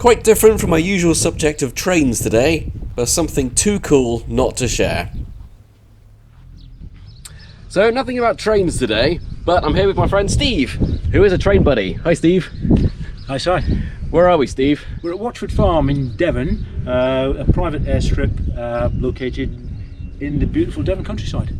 Quite different from my usual subject of trains today, but something too cool not to share. So nothing about trains today, but I'm here with my friend Steve, who is a train buddy. Hi Steve. Hi Si. Where are we, Steve? We're at Watchford Farm in Devon, a private airstrip located in the beautiful Devon countryside.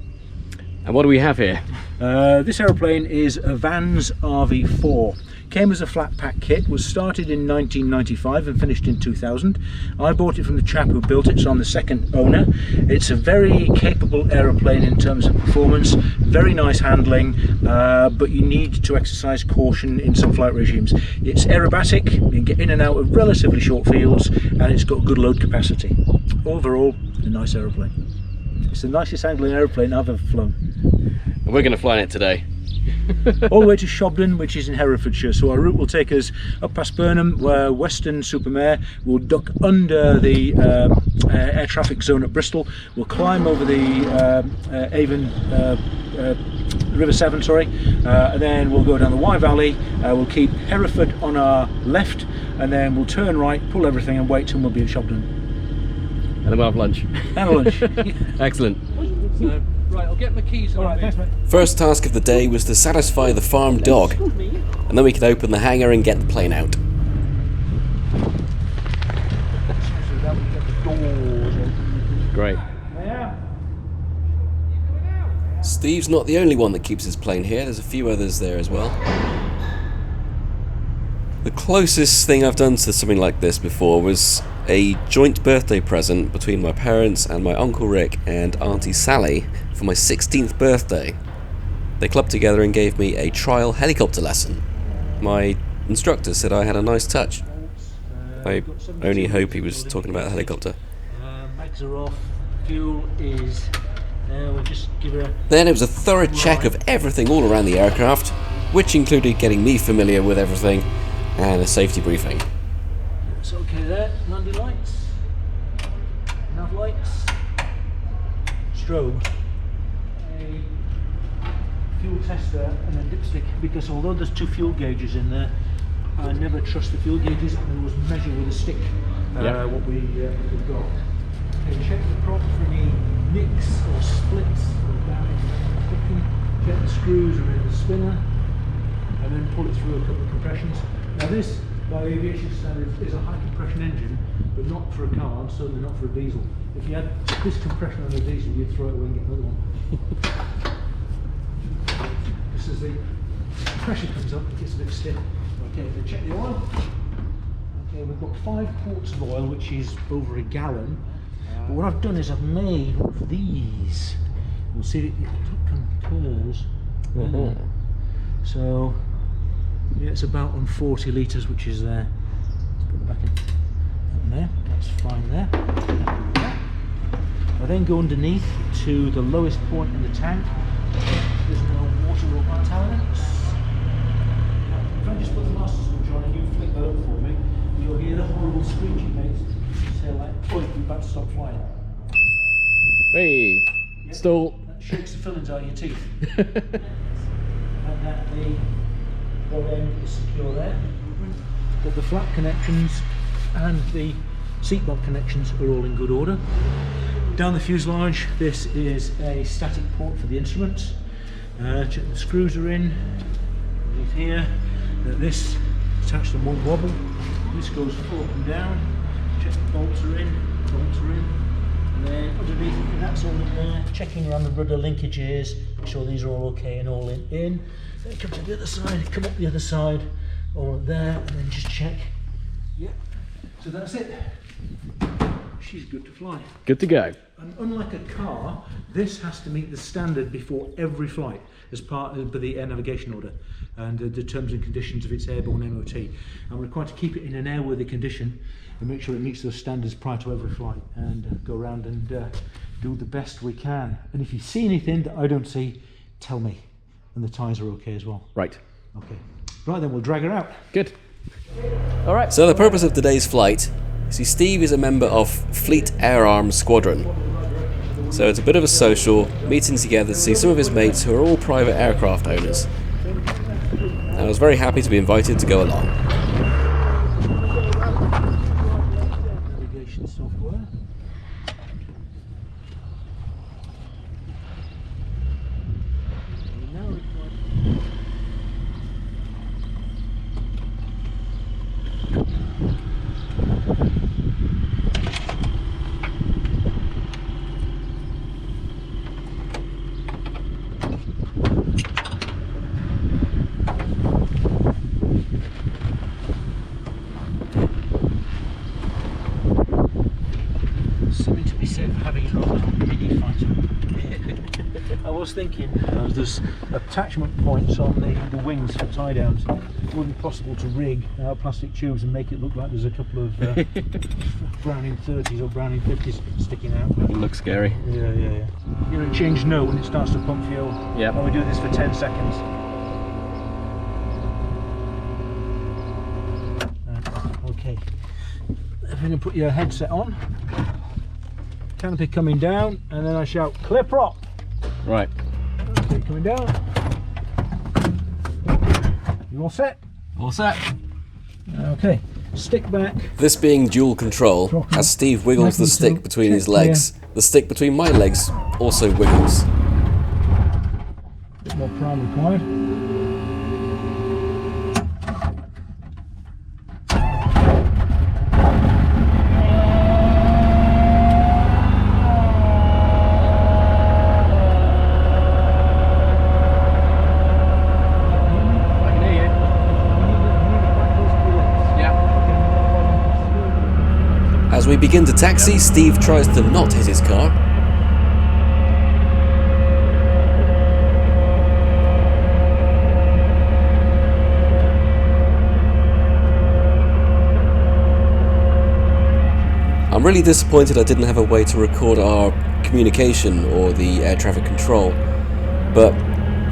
And what do we have here? This aeroplane is a Vans RV-4. Came as a flat pack kit, was started in 1995 and finished in 2000. I bought it from the chap who built it, so I'm the second owner. It's a very capable aeroplane in terms of performance, very nice handling, but you need to exercise caution in some flight regimes. It's aerobatic, you can get in and out of relatively short fields, and it's got good load capacity. Overall, a nice aeroplane. It's the nicest handling aeroplane I've ever flown. And we're going to fly in it today. All the way to Shobden, which is in Herefordshire. So our route will take us up past Burnham, where Weston-super-Mare. We'll duck under the air traffic zone at Bristol. We'll climb over the River Severn, and then we'll go down the Wye Valley. We'll keep Hereford on our left, and then we'll turn right, pull everything, and wait till we'll be at Shobden. And then we'll have lunch. And lunch. Excellent. So, right, I'll get my keys. All right, thanks, mate. First task of the day was to satisfy the farm dog, and then we could open the hangar and get the plane out. Great. Steve's not the only one that keeps his plane here, there's a few others there as well. The closest thing I've done to something like this before was a joint birthday present between my parents and my Uncle Rick and Auntie Sally for my 16th birthday. They clubbed together and gave me a trial helicopter lesson. My instructor said I had a nice touch. I only hope he was talking about a helicopter. Bags are off, fuel is... we'll just give it a... Then it was a thorough check of everything all around the aircraft, which included getting me familiar with everything and a safety briefing. It's okay there, landing lights, nav lights, strobe, a fuel tester and a dipstick, because although there's two fuel gauges in there, I never trust the fuel gauges, and I always measure with a stick what we've got. Okay, check the prop for any nicks or splits or damage. Check the screws are in the spinner, and then pull it through a couple of compressions. Now this, by aviation standards, is a high compression engine, but not for a car, and certainly not for a diesel. If you had this compression on a diesel, you'd throw it away and get another one. Just as the pressure comes up, it gets a bit stiff. Okay, so check the oil. Okay, we've got 5 quarts of oil, which is over a gallon. But what I've done is I've made one of these. You'll see it concurs. So yeah, it's about on 40 litres, which is there. Let's put it back in there. That's fine there. I then go underneath to the lowest point in the tank. There's no water or contaminants. If I just put the master switch on and you flick that up for me, you'll hear the horrible screech it makes. You say like, oh, you're about to stop flying. Hey, Yeah, stall. that shakes the fillings out of your teeth. And that the rod end is secure there. But the flap connections and the seatbelt connections are all in good order. Down the fuselage, this is a static port for the instruments. Check the screws are in. Underneath here, this attached and won't wobble. This goes up and down. Check the bolts are in. And then underneath, that's all in there. Checking around the rudder linkages, make sure these are all okay and all in. Then come to the other side, come up the other side, all there, and then just check. Yep. So that's it. She's good to fly. Good to go. And unlike a car, this has to meet the standard before every flight as part of the air navigation order and the terms and conditions of its airborne MOT. And we're required to keep it in an airworthy condition and make sure it meets those standards prior to every flight, and go around and do the best we can. And if you see anything that I don't see, tell me. And the tyres are okay as well. Right. Okay. Right then, we'll drag her out. Good. All right. So the purpose of today's flight, see, Steve is a member of Fleet Air Arms Squadron. So it's a bit of a social, meeting together to see some of his mates who are all private aircraft owners. And I was very happy to be invited to go along. mini fighter. I was thinking there's attachment points on the wings for tie downs. It wouldn't be possible to rig plastic tubes and make it look like there's a couple of Browning 30s or Browning 50s sticking out. It looks scary. Yeah. You know, change note when it starts to pump fuel. Yeah. And we do this for 10 seconds. Okay. I'm going to put your headset on. Canopy coming down, and then I shout, clear prop. Right. Okay, coming down. You all set? All set. Okay. Stick back. This being dual control, as Steve wiggles the stick between his legs, the stick between my legs also wiggles. A bit more prime required. As we begin to taxi, Steve tries to not hit his car. I'm really disappointed I didn't have a way to record our communication or the air traffic control, but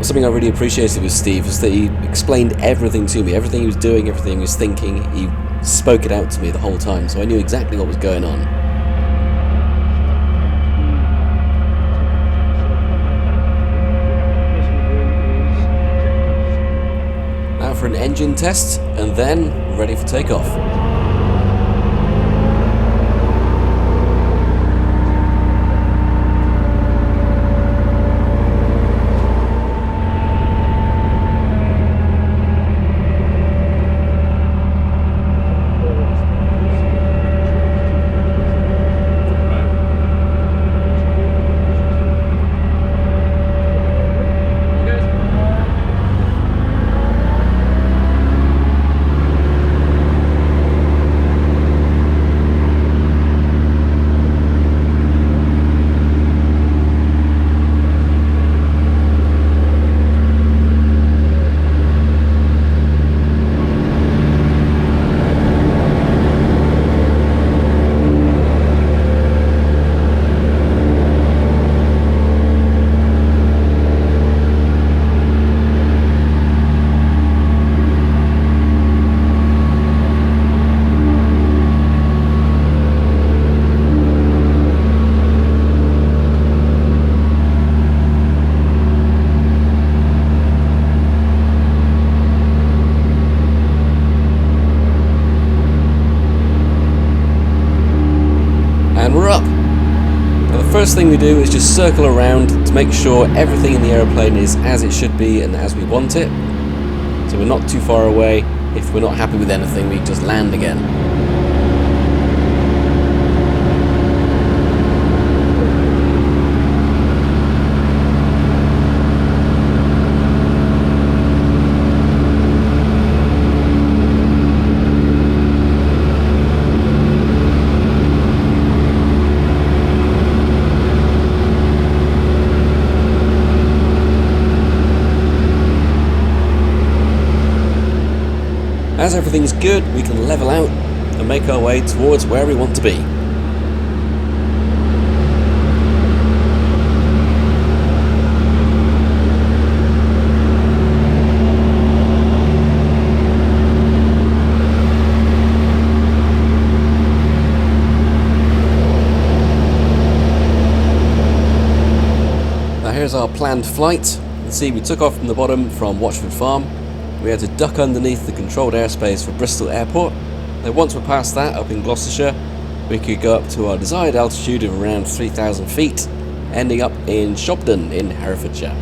something I really appreciated with Steve is that he explained everything to me, everything he was doing, everything he was thinking. He spoke it out to me the whole time, so I knew exactly what was going on. Now for an engine test, and then ready for takeoff. And we're up. Now the first thing we do is just circle around to make sure everything in the aeroplane is as it should be and as we want it. So we're not too far away. If we're not happy with anything, we just land again. As everything's good, we can level out and make our way towards where we want to be. Now here's our planned flight. You can see we took off from the bottom from Watchford Farm. We had to duck underneath the controlled airspace for Bristol Airport. Then once we're past that, up in Gloucestershire, we could go up to our desired altitude of around 3,000 feet, ending up in Shobden in Herefordshire.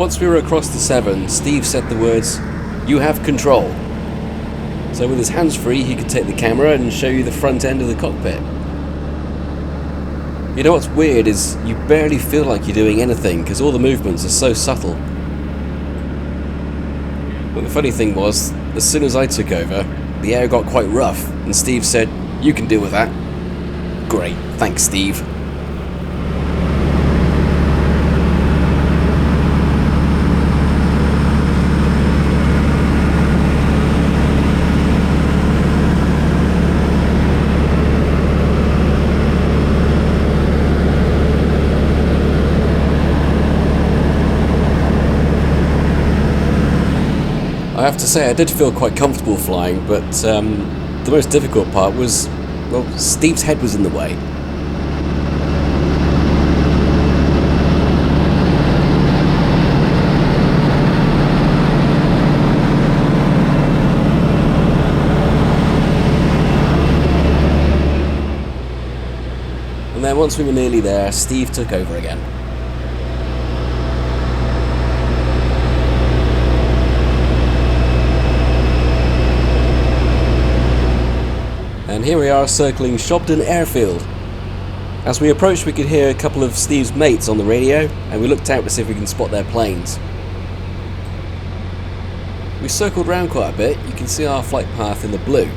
Once we were across the Severn, Steve said the words, "You have control." So with his hands free, he could take the camera and show you the front end of the cockpit. You know what's weird is you barely feel like you're doing anything because all the movements are so subtle. But the funny thing was, as soon as I took over, the air got quite rough and Steve said, "You can deal with that." Great, thanks Steve. I have to say I did feel quite comfortable flying, but the most difficult part was, well, Steve's head was in the way. And then once we were nearly there, Steve took over again. And here we are circling Shobdon Airfield. As we approached, we could hear a couple of Steve's mates on the radio, and we looked out to see if we can spot their planes. We circled round quite a bit. You can see our flight path in the blue.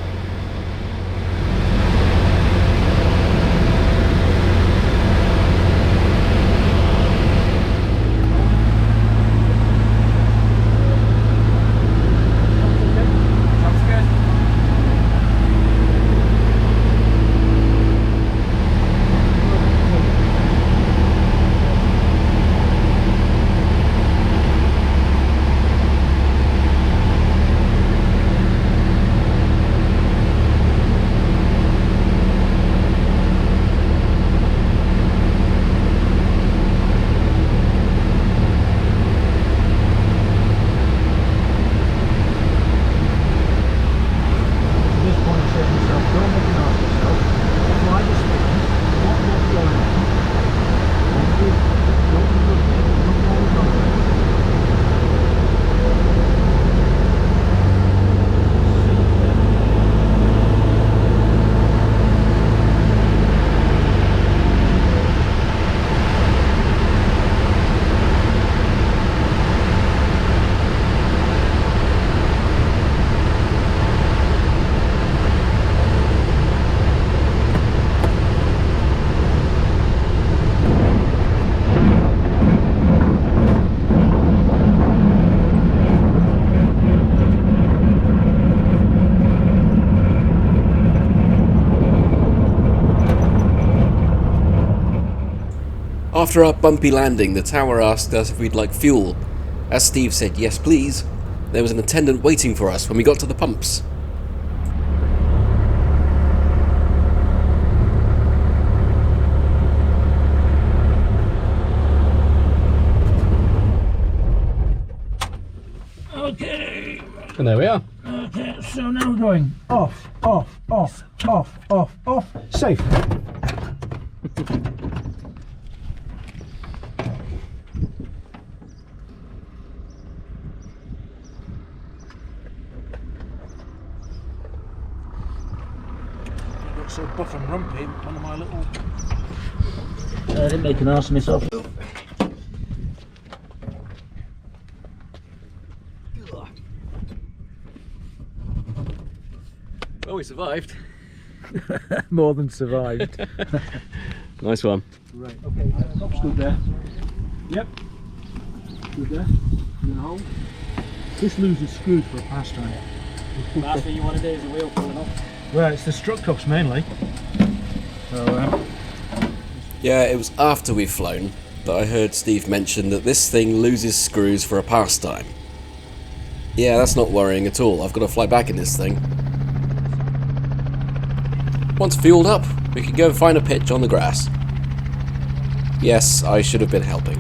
After our bumpy landing, the tower asked us if we'd like fuel. As Steve said yes please, there was an attendant waiting for us when we got to the pumps. Okay. And there we are. Okay, so now we're going off, off, off, off, off, off, safe. So buff and rumpy, one of my little... I didn't make an arse of myself. Well, we survived. More than survived. Nice one. Right, okay, top scoop there. Yep. Good there. In the hole. This loses screws for a pastime. Last thing you want to do is a wheel falling off. Well, it's the strut cups mainly. So, Yeah, it was after we've flown that I heard Steve mention that this thing loses screws for a pastime. Yeah, that's not worrying at all. I've got to fly back in this thing. Once fueled up, we can go and find a pitch on the grass. Yes, I should have been helping.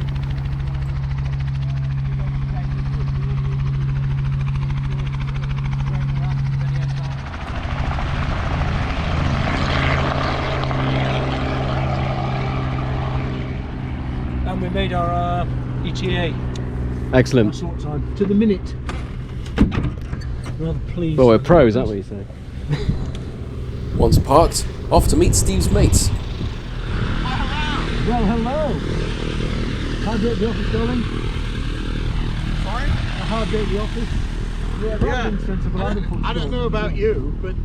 and we made our ETA. Excellent. That sort of time. To the minute. Rather pleased. Well, we're pros, aren't we? So. Once parked, off to meet Steve's mates. Well, hello. Hard day at the office, darling? Sorry? A hard day at the office? Yeah, rather than sensible. I don't know about you, but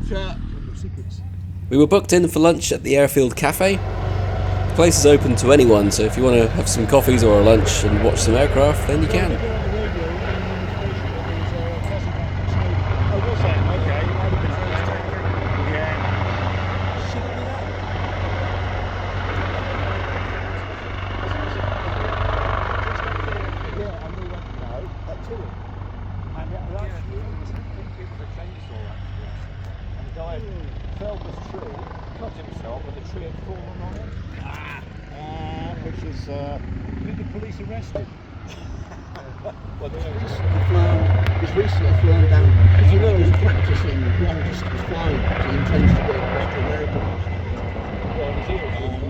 We were booked in for lunch at the Airfield Cafe. The place is open to anyone, so if you want to have some coffees or a lunch and watch some aircraft, then you can. Did the police arrest him? he's recently flown down. As you know, he's practicing long distance flying. He intends to go across to America.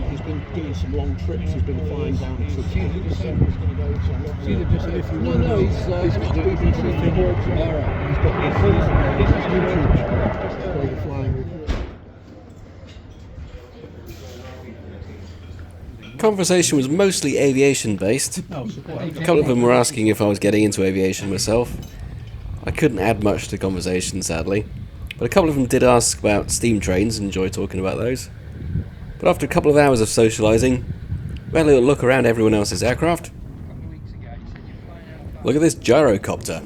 He's been doing some long trips. He's been flying down to He's either just if you No, he's got BBC Aero. He's got YouTube where he's flying. Conversation was mostly aviation based. A couple of them were asking if I was getting into aviation myself. I couldn't add much to conversation, sadly, but a couple of them did ask about steam trains and enjoy talking about those. But after a couple of hours of socialising, we had a little look around everyone else's aircraft. Look at this gyrocopter.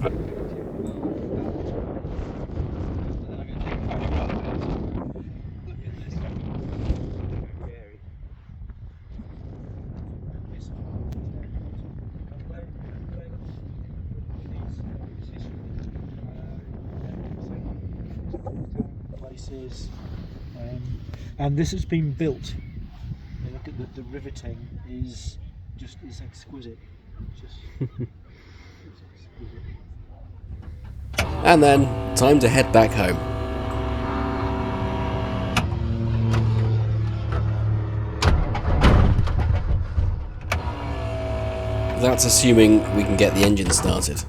Places, and this has been built. You look at the riveting is exquisite. It's exquisite. And then, time to head back home. That's assuming we can get the engine started.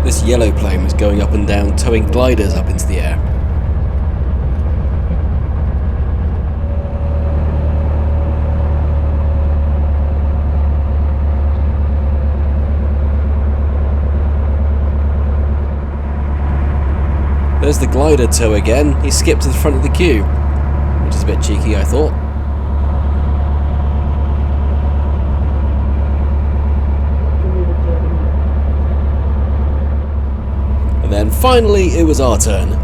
This yellow plane was going up and down, towing gliders up into the air. There's the glider tow again. He skipped to the front of the queue, which is a bit cheeky, I thought. And then finally, it was our turn.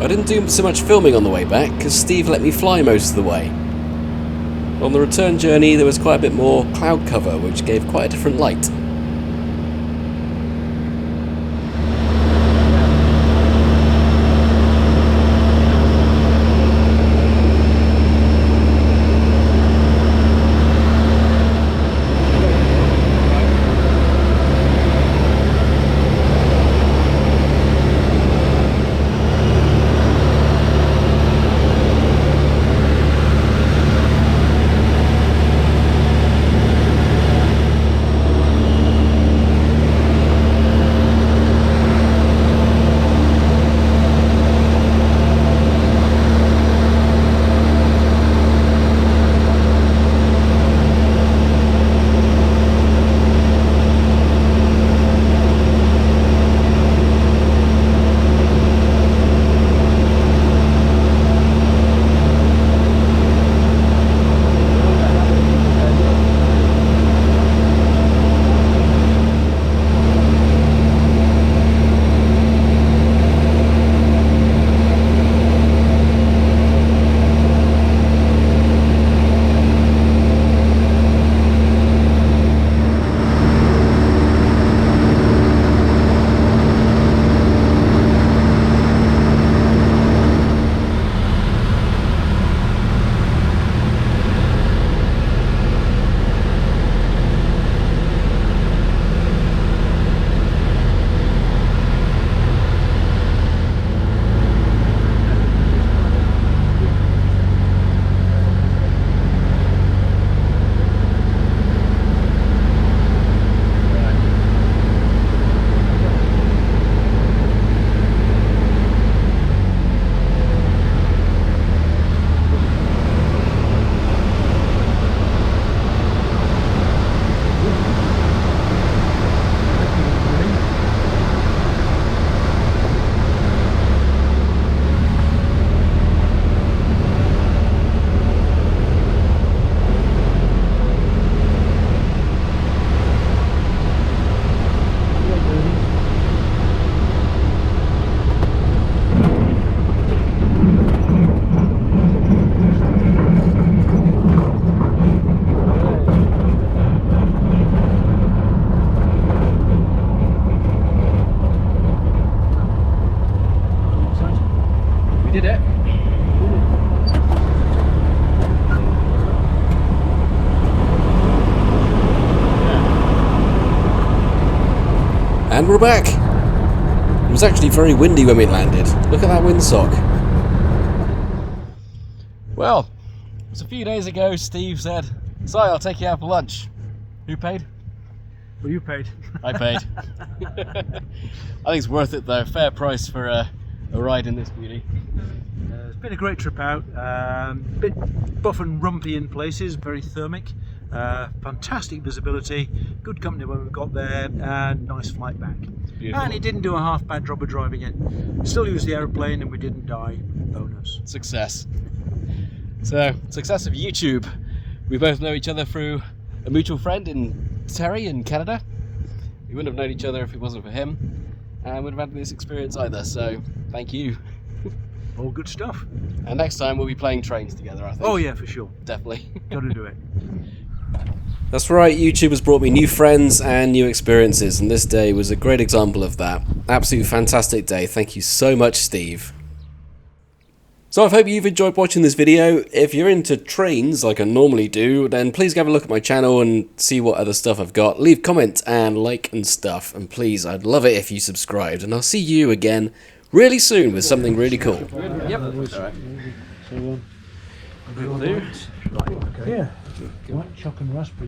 I didn't do so much filming on the way back because Steve let me fly most of the way. On the return journey there was quite a bit more cloud cover, which gave quite a different light. did it. And we're back. It was actually very windy when we landed. Look at that windsock. Well, it was a few days ago Steve said, "Si, I'll take you out for lunch." Who paid? Well, you paid. I paid. I think it's worth it though. Fair price for a ride in this beauty. It's been a great trip out. Bit buff and rumpy in places, very thermic. Fantastic visibility, good company when we got there, and nice flight back. Beautiful. And it didn't do a half bad job of driving it. Still used the aeroplane and we didn't die. Bonus. Success. So, success of YouTube. We both know each other through a mutual friend in Terry in Canada. We wouldn't have known each other if it wasn't for him, and wouldn't have had this experience either, so thank you. All good stuff. And next time we'll be playing trains together, I think. Oh yeah, for sure. Definitely. Got to do it. That's right, YouTube has brought me new friends and new experiences, and this day was a great example of that. Absolutely fantastic day. Thank you so much, Steve. So I hope you've enjoyed watching this video. If you're into trains like I normally do, then please have a look at my channel and see what other stuff I've got. Leave comments and like and stuff, and please, I'd love it if you subscribed, and I'll see you again really soon with something really cool. Yep. Alright. So, will do. Right, okay. Yeah. Right, choc and raspberry.